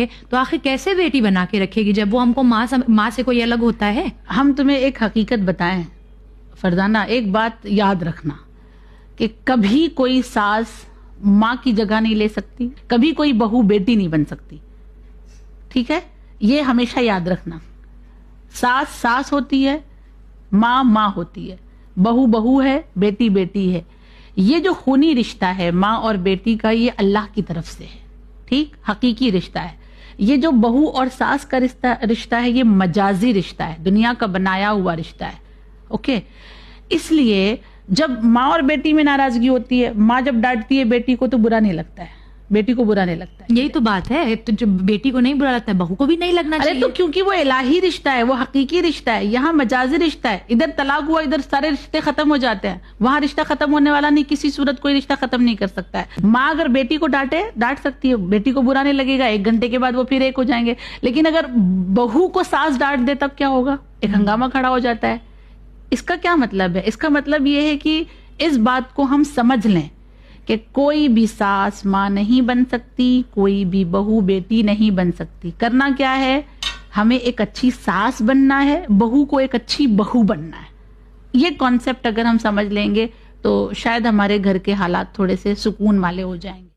तो आखिर कैसे बेटी बना के रखेगी जब वो हमको माँ से कोई अलग होता है। हम तुम्हें एक हकीकत बताएं फरजाना, एक बात याद रखना कि कभी कोई सास माँ की जगह नहीं ले सकती, कभी कोई बहू बेटी नहीं बन सकती। ठीक है, ये हमेशा याद रखना। सास सास होती है, माँ माँ होती है, बहू बहू है, बेटी बेटी है। ये जो खूनी रिश्ता है माँ और बेटी का, ये अल्लाह की तरफ से है। ठीक, हकीकी रिश्ता है। ये जो बहू और सास का रिश्ता है, ये मजाजी रिश्ता है, दुनिया का बनाया हुआ रिश्ता है। ओके, इसलिए जब माँ और बेटी में नाराजगी होती है, माँ जब डांटती है बेटी को तो बुरा नहीं लगता है, बेटी को बुरा नहीं लगता है। यही तो बात है, तो जब बेटी को नहीं बुरा लगता है, बहू को भी नहीं लगना चाहिए। अरे तो क्योंकि वो इलाही रिश्ता है, वो हकीकी रिश्ता है, यहाँ मजाजी रिश्ता है। इधर तलाक हुआ, इधर सारे रिश्ते खत्म हो जाते हैं। वहां रिश्ता खत्म होने वाला नहीं, किसी सूरत कोई रिश्ता खत्म नहीं कर सकता है। माँ अगर बेटी को डांट सकती है, बेटी को बुरा नहीं लगेगा, 1 घंटे के बाद वो फिर एक हो जाएंगे। लेकिन अगर बहू को सास डांट दे तब क्या होगा? एक हंगामा खड़ा हो जाता है। इसका क्या मतलब है? इसका मतलब ये है कि इस बात को हम समझ लें कि कोई भी सास माँ नहीं बन सकती, कोई भी बहू बेटी नहीं बन सकती। करना क्या है? हमें एक अच्छी सास बनना है, बहू को एक अच्छी बहू बनना है। ये कॉन्सेप्ट अगर हम समझ लेंगे तो शायद हमारे घर के हालात थोड़े से सुकून वाले हो जाएंगे।